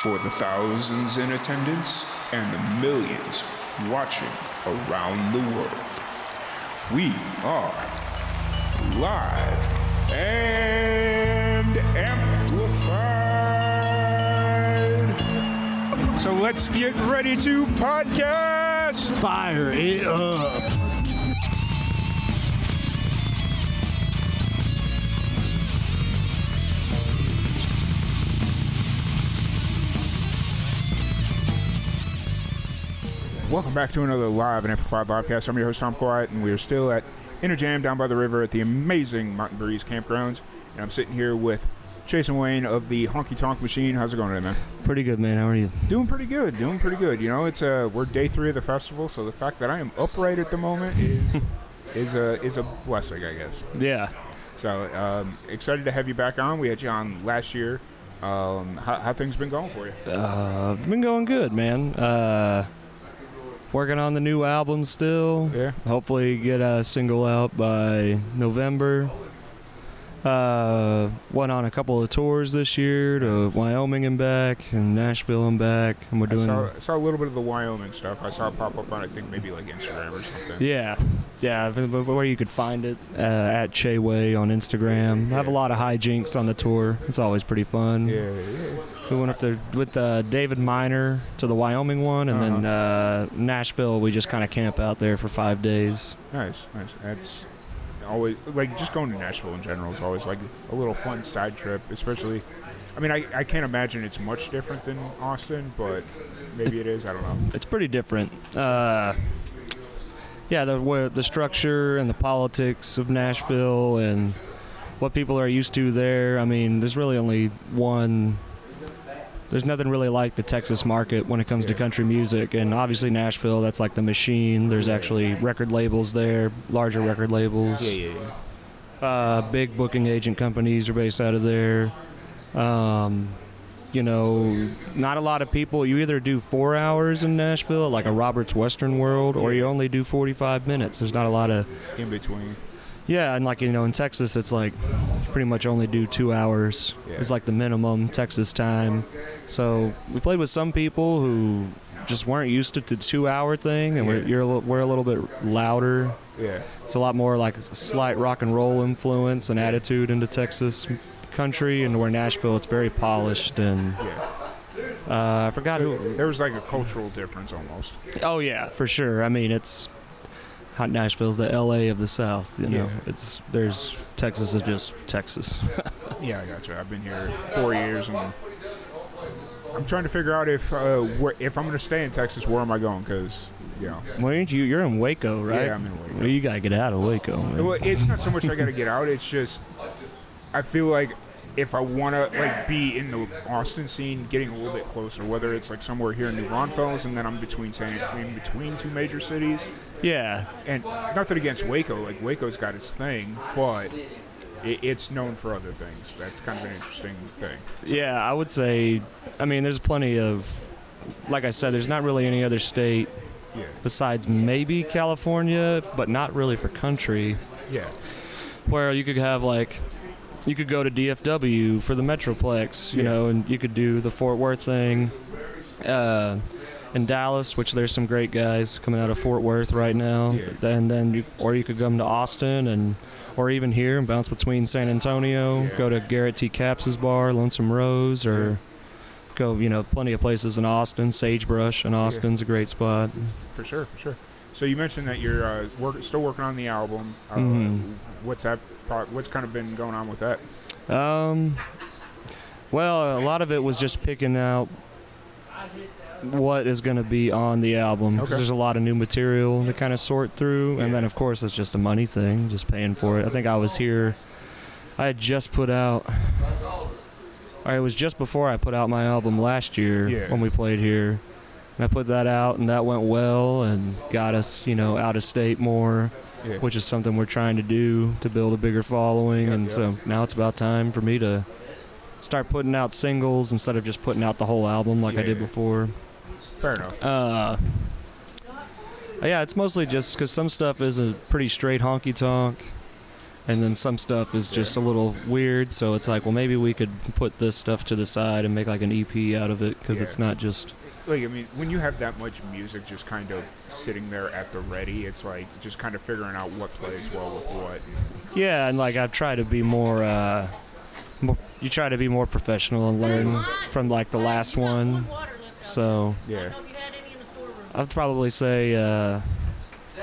For the thousands in attendance and the millions watching around the world, we are live and amplified. So let's get ready to podcast. Fire it up. Welcome back to another live and amplified podcast. I'm your host, Tom Quiet, and we are still at Interjam down by the river at the amazing Mountain Breeze campgrounds. And I'm sitting here with Chasen Wayne of the Honky Tonk Machine. How's it going today, man? Pretty good, man. How are you? Doing pretty good. You know, it's we're day 3 of the festival, so the fact that I am upright at the moment is a blessing, I guess. Yeah. So excited to have you back on. We had you on last year. How things been going for you? Been going good, man. Working on the new album still. Yeah. Hopefully get a single out by November. Went on a couple of tours this year to Wyoming and back, and Nashville and back. And we're doing. I saw a little bit of the Wyoming stuff. I saw it pop up on, I think, maybe like Instagram or something. Yeah, where you could find it at Chayway on Instagram. I have a lot of hijinks on the tour. It's always pretty fun. Yeah. We went up there with David Miner to the Wyoming one, and then Nashville, we just kind of camp out there for 5 days. Nice. That's always, like, just going to Nashville in general is always like a little fun side trip, especially, I mean, I can't imagine it's much different than Austin, but maybe it is, I don't know. It's pretty different. The structure and the politics of Nashville and what people are used to there. I mean, there's really only one. There's nothing really like the Texas market when it comes to country music, and obviously Nashville, that's like the machine. There's actually record labels there, larger record labels. Big booking agent companies are based out of there. You know, not a lot of people. You either do 4 hours in Nashville, like a Robert's Western World, or you only do 45 minutes. There's not a lot of in between. Yeah, and like, you know, in Texas, it's like pretty much only do 2 hours. Yeah. It's like the minimum Texas time. So we played with some people who just weren't used to the 2-hour thing, and we're a little bit louder. Yeah, it's a lot more like a slight rock and roll influence and attitude into Texas country, and where Nashville, it's very polished and. I forgot who. There was like a cultural difference almost. Oh yeah, for sure. I mean, Nashville's the LA of the South, you know. There's Texas is just Texas. Yeah, I gotcha. I've been here 4 years, and I'm trying to figure out if I'm going to stay in Texas, where am I going? Because, you know. Well, you're in Waco, right? Yeah, I'm in Waco. Well, you got to get out of Waco, man. Well, it's not so much I got to get out. It's just I feel like if I want to like be in the Austin scene, getting a little bit closer, whether it's like somewhere here in New Braunfels, and then I'm between 2 major cities. Yeah. And nothing against Waco. Like, Waco's got its thing, but it's known for other things. That's kind of an interesting thing. So. Yeah, I would say, I mean, there's plenty of, like I said, there's not really any other state besides maybe California, but not really for country. Yeah. Where you could have, like, you could go to DFW for the Metroplex, you know, and you could do the Fort Worth thing. In Dallas, which there's some great guys coming out of Fort Worth right now. Yeah. And then you could come to Austin or even here and bounce between San Antonio, go to Garrett T. Capps' bar, Lonesome Rose, or go, you know, plenty of places in Austin. Sagebrush in Austin's a great spot. For sure. So you mentioned that you're still working on the album. What's kind of been going on with that? Well, a lot of it was just picking out what is going to be on the album. Okay. There's a lot of new material to kind of sort through, and then of course it's just a money thing, just paying for it. I think I had just put out, or it was just before I put out my album last year when we played here, and I put that out, and that went well and got us, you know, out of state more, which is something we're trying to do to build a bigger following. So now it's about time for me to start putting out singles instead of just putting out the whole album like I did before. Fair enough. Yeah, it's mostly just because some stuff is a pretty straight honky tonk, and then some stuff is just a little weird. So it's like, well, maybe we could put this stuff to the side and make like an EP out of it, because it's not just. Like, I mean, when you have that much music just kind of sitting there at the ready, it's like just kind of figuring out what plays well with what. Yeah, and like I've tried to be more. You try to be more professional and learn from like the last one. So Yeah. I'd probably say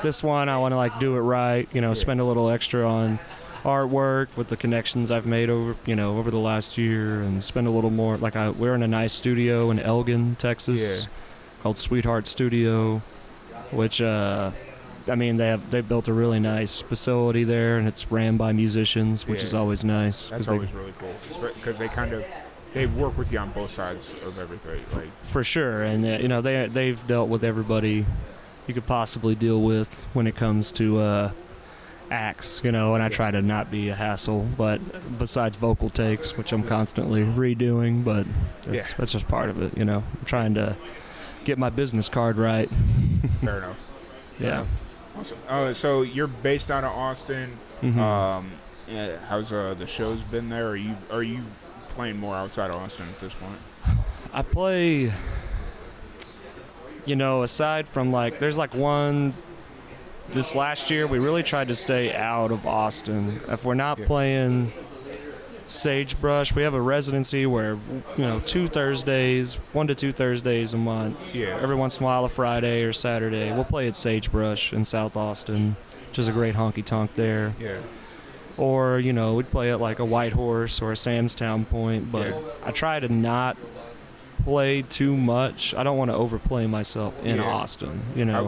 this one I want to like do it right. Spend a little extra on artwork with the connections I've made over the last year, and spend a little more. Like we're in a nice studio in Elgin, Texas, called Sweetheart Studio, which they built a really nice facility there, and it's ran by musicians, which is always nice. That's always really cool, because they work with you on both sides of everything. Like for sure, and they've dealt with everybody you could possibly deal with when it comes to acts, and I try to not be a hassle, but besides vocal takes, which I'm constantly redoing, but that's just part of it, I'm trying to get my business card right. Fair enough. Yeah. Awesome. So you're based out of Austin. Mm-hmm. How's the shows been there? Are you playing more outside of Austin at this point? I play, aside from there's one. This last year, we really tried to stay out of Austin. If we're not playing Sagebrush, we have a residency where, 1 to 2 Thursdays a month. Yeah. Every once in a while, a Friday or Saturday. We'll play at Sagebrush in South Austin, which is a great honky-tonk there. Yeah. Or, we'd play at like a White Horse or a Samstown Point, but I try to not play too much. I don't want to overplay myself in Austin. I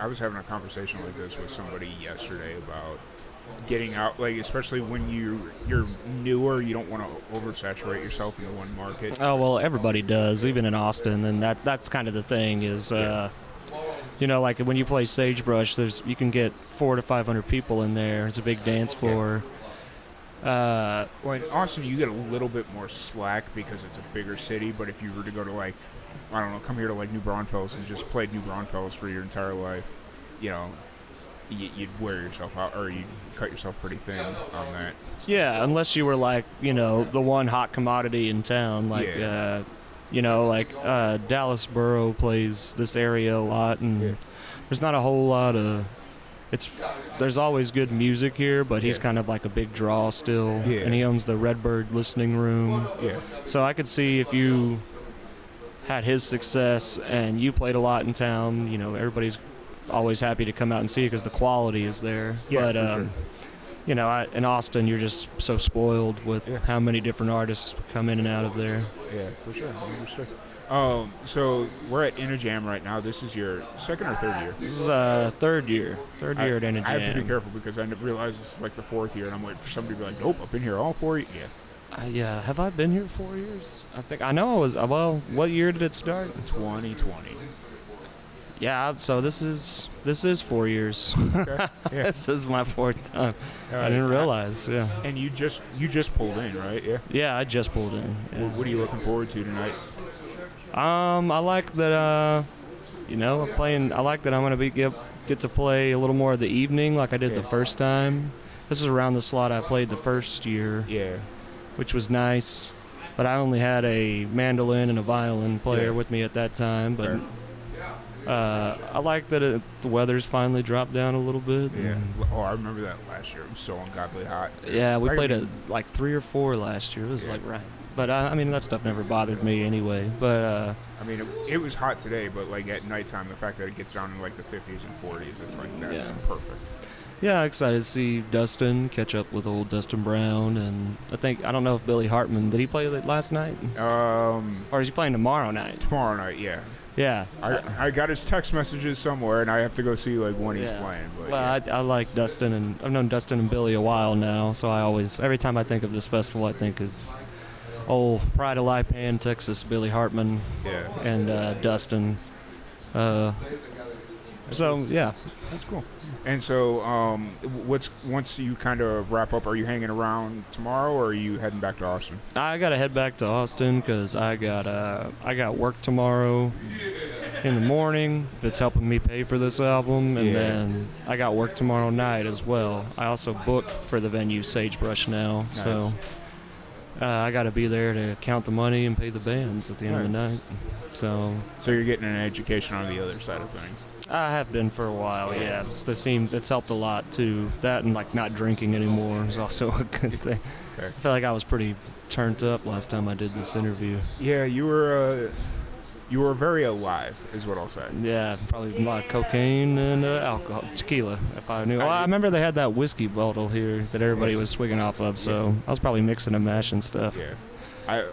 was having a conversation like this with somebody yesterday about getting out, like especially when you're newer, you don't want to oversaturate yourself in one market. Oh well, everybody does, even in Austin, and that's kind of the thing is. Like when you play Sagebrush, you can get 400 to 500 people in there. It's a big dance floor. Well, in Austin, you get a little bit more slack because it's a bigger city. But if you were to go to come here to New Braunfels and just played New Braunfels for your entire life, you'd wear yourself out, or you'd cut yourself pretty thin on that. Yeah, unless you were the one hot commodity in town, Dallas Borough plays this area a lot, and there's not a whole lot of. There's always good music here, but he's kind of like a big draw still, and he owns the Redbird Listening Room. Yeah. So I could see if you had his success and you played a lot in town, everybody's always happy to come out and see you because the quality is there. Yeah, but for sure. In Austin, you're just so spoiled with how many different artists come in and out of there. Yeah, for sure. So we're at InnaJam right now. This is your second or third year? This is third year. Third year at InnaJam. I have to be careful because I realize this is the fourth year, and I'm waiting for somebody to be like, nope, I've been here all 4 years. Yeah. Have I been here 4 years? I know I was. Well, what year did it start? 2020. Yeah, so this is 4 years. Okay. Yeah. This is my fourth time. I didn't realize. Yeah. And you just pulled in, right? Yeah. Yeah, I just pulled in. Yeah. What are you looking forward to tonight? I like that. I like that I'm gonna get to play a little more of the evening, like I did the first time. This is around the slot I played the first year. Yeah. Which was nice, but I only had a mandolin and a violin player with me at that time. But I like that the weather's finally dropped down a little bit. Yeah. Oh, I remember that last year. It was so ungodly hot. Yeah, we played at 3 or 4 last year. It was right. But that stuff never bothered me anyway. But it was hot today, but at nighttime, the fact that it gets down in the 50s and 40s, it's that's perfect. Yeah, excited to see Dustin catch up with old Dustin Brown, and I don't know if Billy Hartman, did he play last night? Or is he playing tomorrow night? Tomorrow night, yeah. Yeah. I got his text messages somewhere, and I have to go see when he's playing. But, I like Dustin, and I've known Dustin and Billy a while now, so every time I think of this festival, I think of old Pride of Lipan, Texas, Billy Hartman, and Dustin. That's cool. And so, once you kind of wrap up, are you hanging around tomorrow, or are you heading back to Austin? I gotta head back to Austin because I got work tomorrow, in the morning that's helping me pay for this album, and then I got work tomorrow night as well. I also booked for the venue Sagebrush now, so I got to be there to count the money and pay the bands at the end of the night. So you're getting an education on the other side of things. I have been for a while, yeah. It's helped a lot too. That and like not drinking anymore is also a good thing. I feel like I was pretty turned up last time I did this interview. Yeah, you were very alive, is what I'll say. Yeah, probably a lot of cocaine and alcohol, tequila, if I knew. Well, I remember they had that whiskey bottle here that everybody was swigging off of, so I was probably mixing and mashing stuff. Yeah, I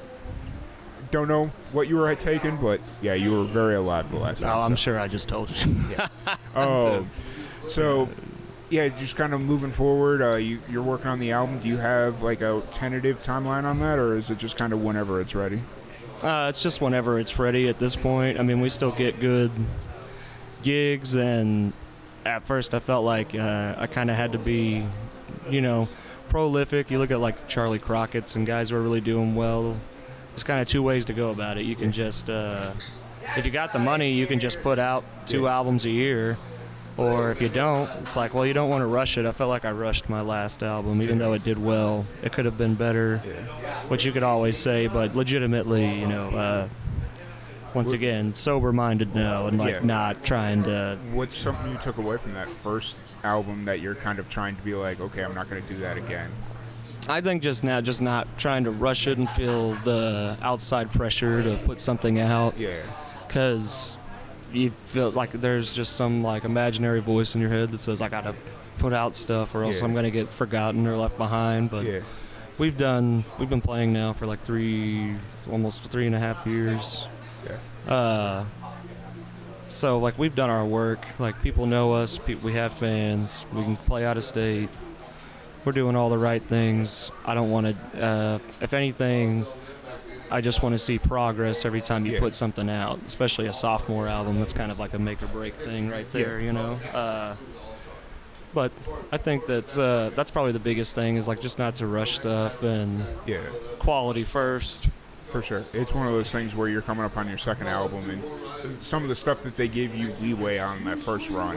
don't know what you were taking, but yeah, you were very alive the last time. Oh, I'm sure I just told you. Yeah. So, yeah, just kind of moving forward, you're working on the album. Do you have like a tentative timeline on that, or is it just kind of whenever it's ready? It's just whenever it's ready at this point. I mean, we still get good gigs, and at first I felt like I kind of had to be, prolific. You look at like Charlie Crockett's and guys who are really doing well. There's kind of two ways to go about it. You can just, if you got the money, you can just put out 2 albums a year. Or if you don't, it's like, well, you don't want to rush it. I felt like I rushed my last album, even though it did well. It could have been better, which you could always say, but legitimately, once again, sober-minded now and not trying to... What's something you took away from that first album that you're kind of trying to be like, okay, I'm not going to do that again? I think just not trying to rush it and feel the outside pressure to put something out. Yeah. Because you feel like there's just some like imaginary voice in your head that says I gotta put out stuff or else I'm gonna get forgotten or left behind. But we've been playing now for like almost 3.5 years. So like we've done our work. Like people know us. We have fans. We can play out of state. We're doing all the right things. I don't want to. If anything, I just want to see progress every time you put something out, especially a sophomore album. That's kind of like a make or break thing right there, But I think that's probably the biggest thing is like just not to rush stuff and quality first. For sure. It's one of those things where you're coming up on your second album and some of the stuff that they gave you leeway on that first run,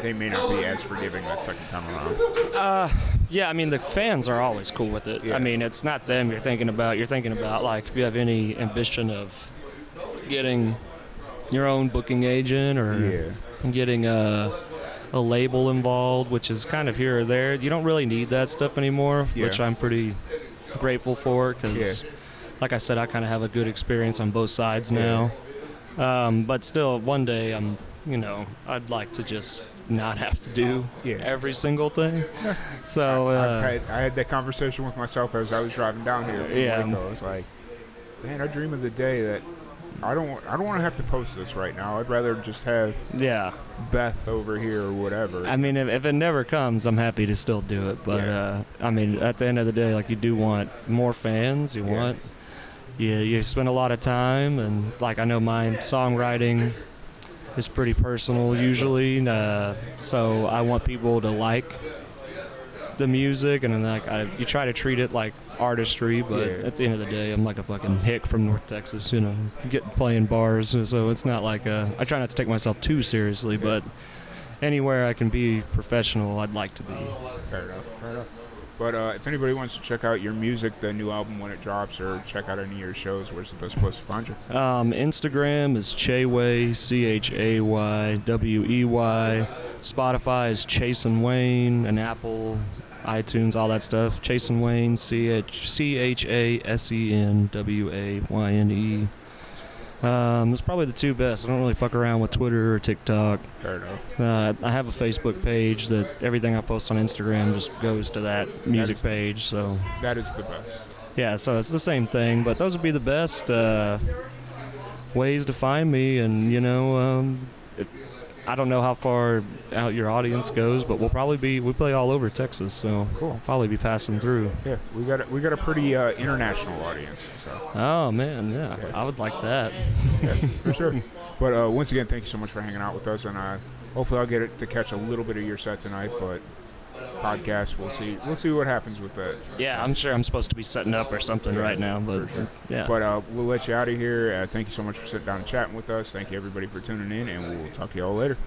they may not be as forgiving that second time around. Yeah, I mean, the fans are always cool with it. I mean, it's not them you're thinking about. You're thinking about, like, if you have any ambition of getting your own booking agent or getting a label involved, which is kind of here or there. You don't really need that stuff anymore, which I'm pretty grateful for because... Like I said, I kind of have a good experience on both sides now. But still, one day, I'd like to just not have to do every single thing. So I had that conversation with myself as I was driving down here from Waco. I was like, man, I dream of the day that I don't want to have to post this right now. I'd rather just have Beth over here or whatever. I mean, if it never comes, I'm happy to still do it. But I mean, at the end of the day, like you do want more fans. You want. Yeah, you spend a lot of time, and like I know my songwriting is pretty personal usually, so I want people to like the music, and then like you try to treat it like artistry, but at the end of the day, I'm like a fucking hick from North Texas, playing bars, so it's not like I try not to take myself too seriously, but anywhere I can be professional, I'd like to be. Fair enough. But if anybody wants to check out your music, the new album when it drops, or check out any of your shows, where's the best place to find you? Instagram is Chayway, Chaywey. Spotify is Chasen Wayne, and Apple, iTunes, all that stuff. Chasen Wayne, Chasenwayne. It's probably the two best. I don't really fuck around with Twitter or TikTok. Fair enough. I have a Facebook page that everything I post on Instagram just goes to that music page. So that is the best. Yeah, so it's the same thing, but those would be the best ways to find me. And I don't know how far out your audience goes, but we play all over Texas, so cool. I'll probably be passing through. Yeah, we got a pretty international audience. So. Oh man, yeah, I would like that. Yeah, for sure. But once again, thank you so much for hanging out with us, and hopefully I'll get to catch a little bit of your set tonight. But podcast. We'll see. We'll see what happens with that. Yeah, I'm sure I'm supposed to be setting up or something right now, but yeah. But we'll let you out of here. Thank you so much for sitting down and chatting with us. Thank you everybody for tuning in, and we'll talk to y'all later.